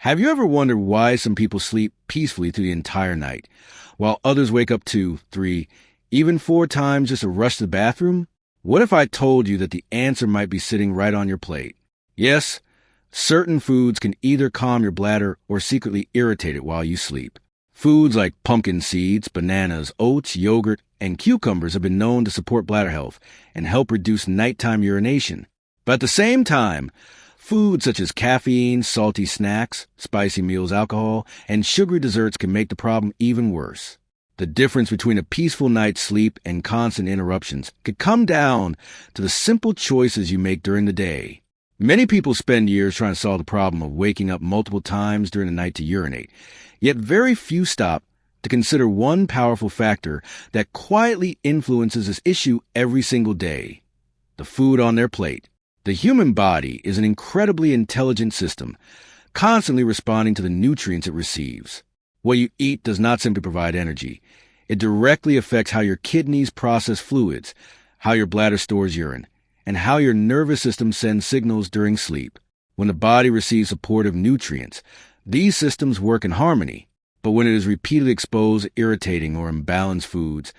Have you ever wondered why some people sleep peacefully through the entire night, while others wake up 2, 3, even 4 times just to rush to the bathroom? What if I told you that the answer might be sitting right on your plate? Yes, certain foods can either calm your bladder or secretly irritate it while you sleep. Foods like pumpkin seeds, bananas, oats, yogurt, and cucumbers have been known to support bladder health and help reduce nighttime urination. But at the same time, foods such as caffeine, salty snacks, spicy meals, alcohol, and sugary desserts can make the problem even worse. The difference between a peaceful night's sleep and constant interruptions could come down to the simple choices you make during the day. Many people spend years trying to solve the problem of waking up multiple times during the night to urinate, yet very few stop to consider one powerful factor that quietly influences this issue every single day: the food on their plate. The human body is an incredibly intelligent system, constantly responding to the nutrients it receives. What you eat does not simply provide energy. It directly affects how your kidneys process fluids, how your bladder stores urine, and how your nervous system sends signals during sleep. When the body receives supportive nutrients, these systems work in harmony. But when it is repeatedly exposed to irritating or imbalanced foods,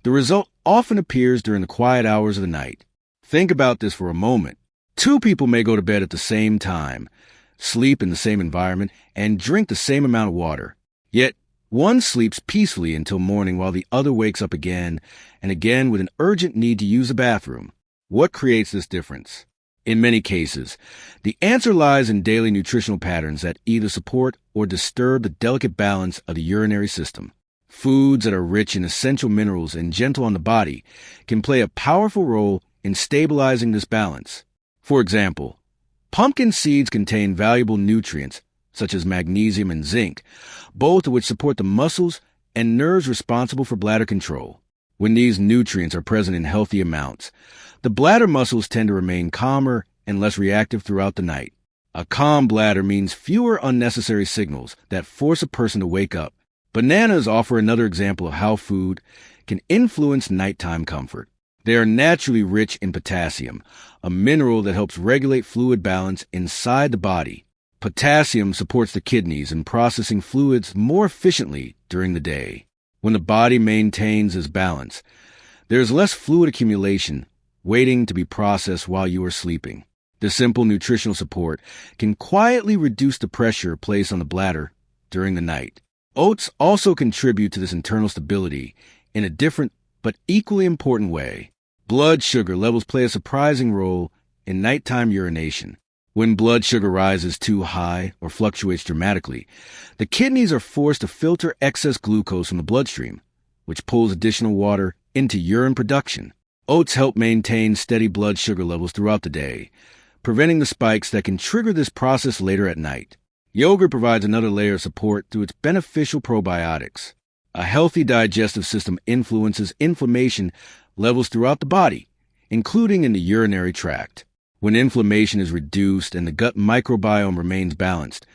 the result often appears during the quiet hours of the night. Think about this for a moment. 2 people may go to bed at the same time, sleep in the same environment, and drink the same amount of water. Yet, one sleeps peacefully until morning while the other wakes up again and again with an urgent need to use the bathroom. What creates this difference? In many cases, the answer lies in daily nutritional patterns that either support or disturb the delicate balance of the urinary system. Foods that are rich in essential minerals and gentle on the body can play a powerful role in stabilizing this balance. For example, pumpkin seeds contain valuable nutrients such as magnesium and zinc, both of which support the muscles and nerves responsible for bladder control. When these nutrients are present in healthy amounts, the bladder muscles tend to remain calmer and less reactive throughout the night. A calm bladder means fewer unnecessary signals that force a person to wake up. Bananas offer another example of how food can influence nighttime comfort. They are naturally rich in potassium, a mineral that helps regulate fluid balance inside the body. Potassium supports the kidneys in processing fluids more efficiently during the day. When the body maintains this balance, there is less fluid accumulation waiting to be processed while you are sleeping. This simple nutritional support can quietly reduce the pressure placed on the bladder during the night. Oats also contribute to this internal stability in a different but equally important way. Blood sugar levels play a surprising role in nighttime urination. When blood sugar rises too high or fluctuates dramatically, the kidneys are forced to filter excess glucose from the bloodstream, which pulls additional water into urine production. Oats help maintain steady blood sugar levels throughout the day, preventing the spikes that can trigger this process later at night. Yogurt provides another layer of support through its beneficial probiotics. A healthy digestive system influences inflammation levels throughout the body, including in the urinary tract. When inflammation is reduced and the gut microbiome remains balanced,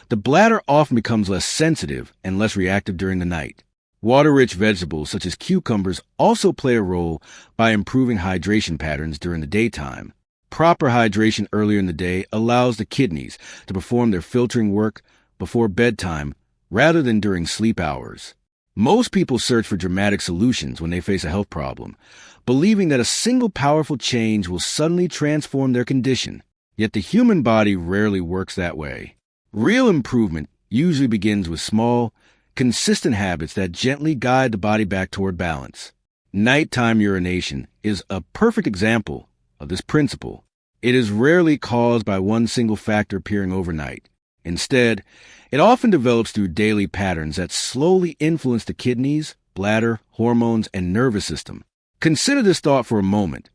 the bladder often becomes less sensitive and less reactive during the night. Water-rich vegetables such as cucumbers also play a role by improving hydration patterns during the daytime. Proper hydration earlier in the day allows the kidneys to perform their filtering work before bedtime rather than during sleep hours. Most people search for dramatic solutions when they face a health problem, believing that a single powerful change will suddenly transform their condition. Yet the human body rarely works that way. Real improvement usually begins with small, consistent habits that gently guide the body back toward balance. Nighttime urination is a perfect example of this principle. It is rarely caused by one single factor appearing overnight. Instead, it often develops through daily patterns that slowly influence the kidneys, bladder, hormones, and nervous system. Consider this thought for a moment.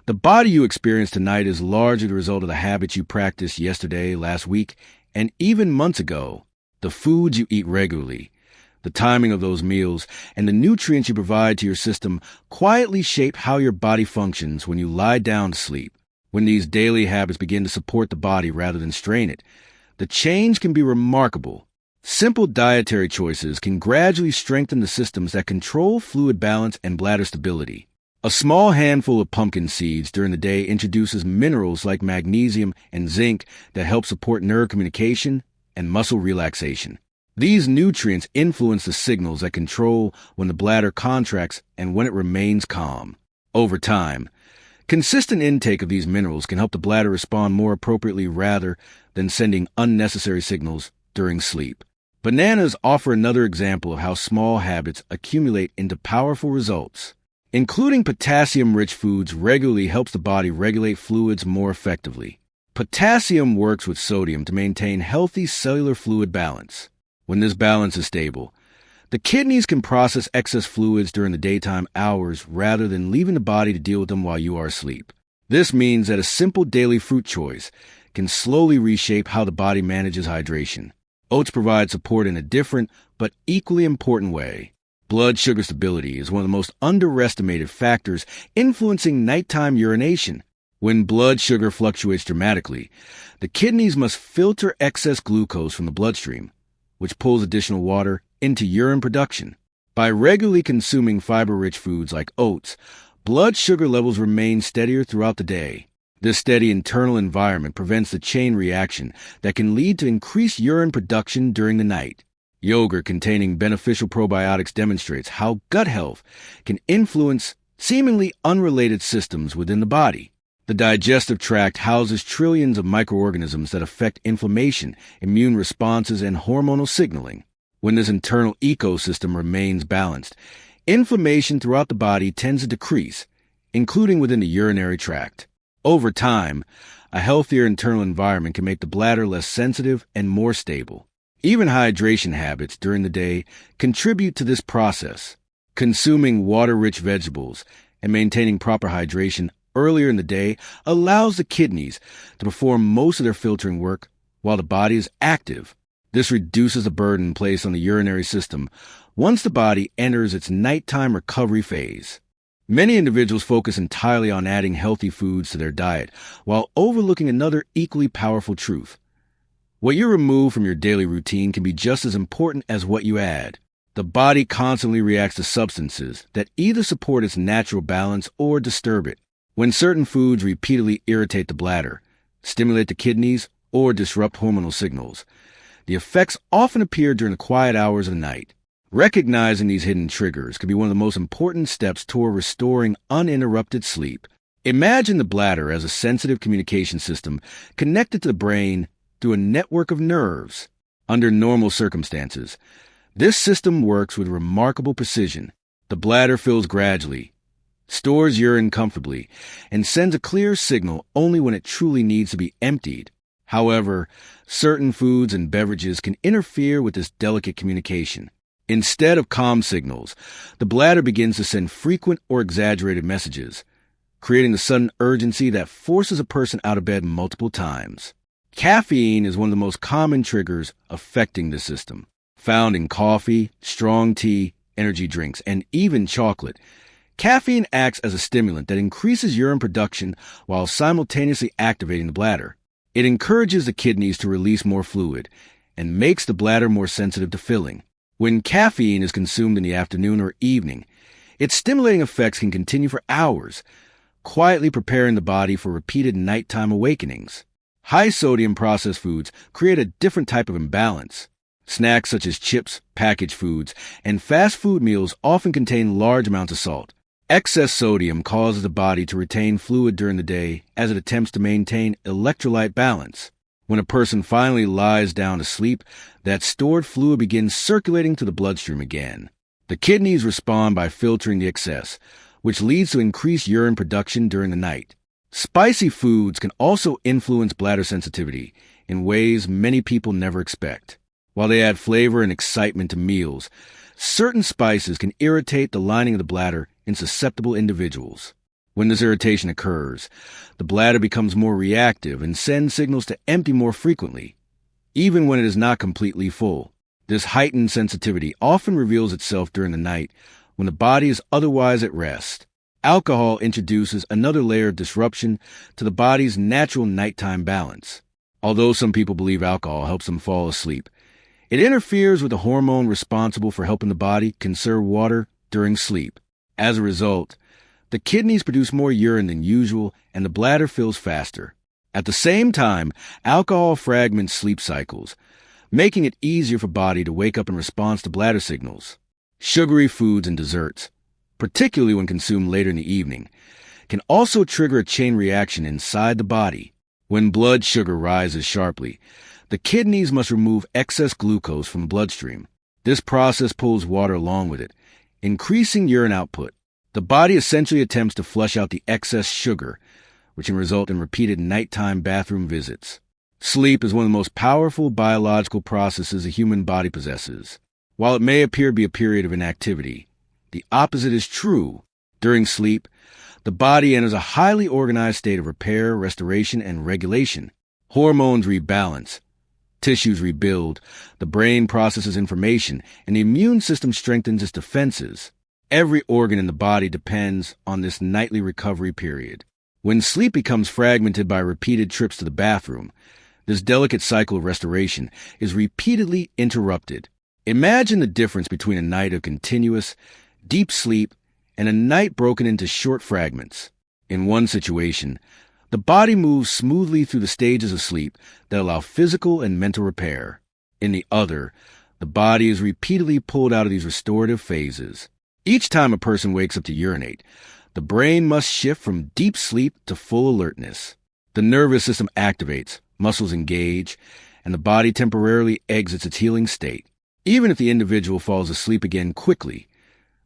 The body you experience tonight is largely the result of the habits you practiced yesterday, last week, and even months ago. The foods you eat regularly, the timing of those meals, and the nutrients you provide to your system quietly shape how your body functions when you lie down to sleep. When these daily habits begin to support the body rather than strain it, the change can be remarkable. Simple dietary choices can gradually strengthen the systems that control fluid balance and bladder stability. A small handful of pumpkin seeds during the day introduces minerals like magnesium and zinc that help support nerve communication and muscle relaxation. These nutrients influence the signals that control when the bladder contracts and when it remains calm. Over time, consistent intake of these minerals can help the bladder respond more appropriately rather than sending unnecessary signals during sleep. Bananas offer another example of how small habits accumulate into powerful results. Including potassium-rich foods regularly helps the body regulate fluids more effectively. Potassium works with sodium to maintain healthy cellular fluid balance. When this balance is stable, the kidneys can process excess fluids during the daytime hours rather than leaving the body to deal with them while you are asleep. This means that a simple daily fruit choice can slowly reshape how the body manages hydration. Oats provide support in a different but equally important way. Blood sugar stability is one of the most underestimated factors influencing nighttime urination. When blood sugar fluctuates dramatically, the kidneys must filter excess glucose from the bloodstream, which pulls additional water into urine production. By regularly consuming fiber-rich foods like oats, blood sugar levels remain steadier throughout the day. This steady internal environment prevents the chain reaction that can lead to increased urine production during the night. Yogurt containing beneficial probiotics demonstrates how gut health can influence seemingly unrelated systems within the body. The digestive tract houses trillions of microorganisms that affect inflammation, immune responses, and hormonal signaling. When this internal ecosystem remains balanced, inflammation throughout the body tends to decrease, including within the urinary tract. Over time, a healthier internal environment can make the bladder less sensitive and more stable. Even hydration habits during the day contribute to this process. Consuming water-rich vegetables and maintaining proper hydration earlier in the day allows the kidneys to perform most of their filtering work while the body is active. This reduces the burden placed on the urinary system once the body enters its nighttime recovery phase. Many individuals focus entirely on adding healthy foods to their diet while overlooking another equally powerful truth. What you remove from your daily routine can be just as important as what you add. The body constantly reacts to substances that either support its natural balance or disturb it. When certain foods repeatedly irritate the bladder, stimulate the kidneys, or disrupt hormonal signals, the effects often appear during the quiet hours of the night. Recognizing these hidden triggers can be one of the most important steps toward restoring uninterrupted sleep. Imagine the bladder as a sensitive communication system connected to the brain through a network of nerves. Under normal circumstances, this system works with remarkable precision. The bladder fills gradually, stores urine comfortably, and sends a clear signal only when it truly needs to be emptied. However, certain foods and beverages can interfere with this delicate communication. Instead of calm signals, the bladder begins to send frequent or exaggerated messages, creating the sudden urgency that forces a person out of bed multiple times. Caffeine is one of the most common triggers affecting the system. Found in coffee, strong tea, energy drinks, and even chocolate, caffeine acts as a stimulant that increases urine production while simultaneously activating the bladder. It encourages the kidneys to release more fluid and makes the bladder more sensitive to filling. When caffeine is consumed in the afternoon or evening, its stimulating effects can continue for hours, quietly preparing the body for repeated nighttime awakenings. High-sodium processed foods create a different type of imbalance. Snacks such as chips, packaged foods, and fast food meals often contain large amounts of salt. Excess sodium causes the body to retain fluid during the day as it attempts to maintain electrolyte balance. When a person finally lies down to sleep, that stored fluid begins circulating to the bloodstream again. The kidneys respond by filtering the excess, which leads to increased urine production during the night. Spicy foods can also influence bladder sensitivity in ways many people never expect. While they add flavor and excitement to meals, certain spices can irritate the lining of the bladder in susceptible individuals. When this irritation occurs, the bladder becomes more reactive and sends signals to empty more frequently, even when it is not completely full. This heightened sensitivity often reveals itself during the night when the body is otherwise at rest. Alcohol introduces another layer of disruption to the body's natural nighttime balance. Although some people believe alcohol helps them fall asleep, it interferes with the hormone responsible for helping the body conserve water during sleep. As a result, the kidneys produce more urine than usual and the bladder fills faster. At the same time, alcohol fragments sleep cycles, making it easier for body to wake up in response to bladder signals. Sugary foods and desserts, particularly when consumed later in the evening, can also trigger a chain reaction inside the body. When blood sugar rises sharply, the kidneys must remove excess glucose from the bloodstream. This process pulls water along with it, increasing urine output. The body essentially attempts to flush out the excess sugar, which can result in repeated nighttime bathroom visits. Sleep is one of the most powerful biological processes a human body possesses. While it may appear to be a period of inactivity, the opposite is true. During sleep, the body enters a highly organized state of repair, restoration, and regulation. Hormones rebalance, tissues rebuild, the brain processes information, and the immune system strengthens its defenses. Every organ in the body depends on this nightly recovery period. When sleep becomes fragmented by repeated trips to the bathroom, this delicate cycle of restoration is repeatedly interrupted. Imagine the difference between a night of continuous, deep sleep and a night broken into short fragments. In one situation, the body moves smoothly through the stages of sleep that allow physical and mental repair. In the other, the body is repeatedly pulled out of these restorative phases. Each time a person wakes up to urinate, the brain must shift from deep sleep to full alertness. The nervous system activates, muscles engage, and the body temporarily exits its healing state. Even if the individual falls asleep again quickly,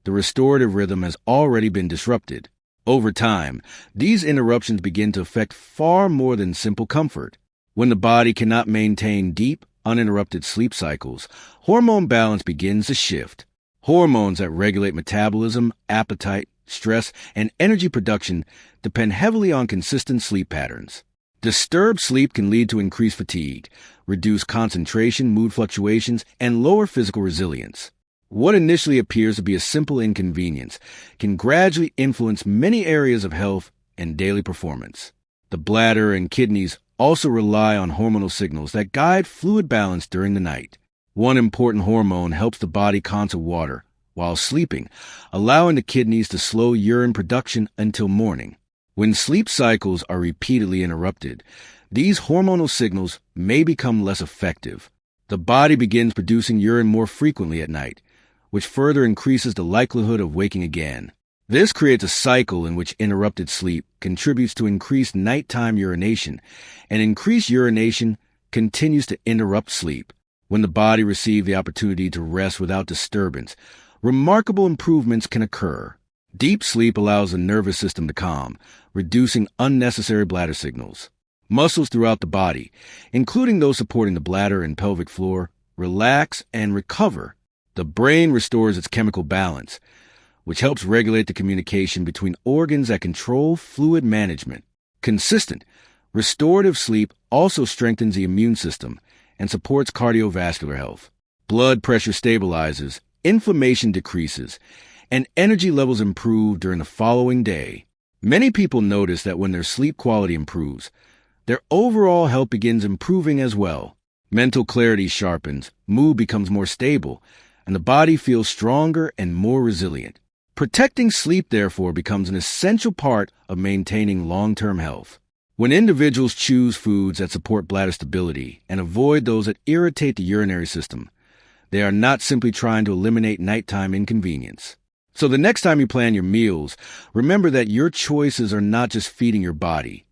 the restorative rhythm has already been disrupted. Over time, these interruptions begin to affect far more than simple comfort. When the body cannot maintain deep, uninterrupted sleep cycles, hormone balance begins to shift. Hormones that regulate metabolism, appetite, stress, and energy production depend heavily on consistent sleep patterns. Disturbed sleep can lead to increased fatigue, reduced concentration, mood fluctuations, and lower physical resilience. What initially appears to be a simple inconvenience can gradually influence many areas of health and daily performance. The bladder and kidneys also rely on hormonal signals that guide fluid balance during the night. One important hormone helps the body conserve water while sleeping, allowing the kidneys to slow urine production until morning. When sleep cycles are repeatedly interrupted, these hormonal signals may become less effective. The body begins producing urine more frequently at night, which further increases the likelihood of waking again. This creates a cycle in which interrupted sleep contributes to increased nighttime urination, and increased urination continues to interrupt sleep. When the body receives the opportunity to rest without disturbance, remarkable improvements can occur. Deep sleep allows the nervous system to calm, reducing unnecessary bladder signals. Muscles throughout the body, including those supporting the bladder and pelvic floor, relax and recover. The brain restores its chemical balance, which helps regulate the communication between organs that control fluid management. Consistent, restorative sleep also strengthens the immune system and supports cardiovascular health. Blood pressure stabilizes, inflammation decreases, and energy levels improve during the following day. Many people notice that when their sleep quality improves, their overall health begins improving as well. Mental clarity sharpens, mood becomes more stable, and the body feels stronger and more resilient. Protecting sleep, therefore, becomes an essential part of maintaining long-term health. When individuals choose foods that support bladder stability and avoid those that irritate the urinary system, they are not simply trying to eliminate nighttime inconvenience. So the next time you plan your meals, remember that your choices are not just feeding your body.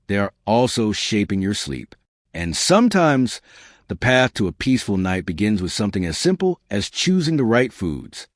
They are also shaping your sleep. And sometimes the path to a peaceful night begins with something as simple as choosing the right foods.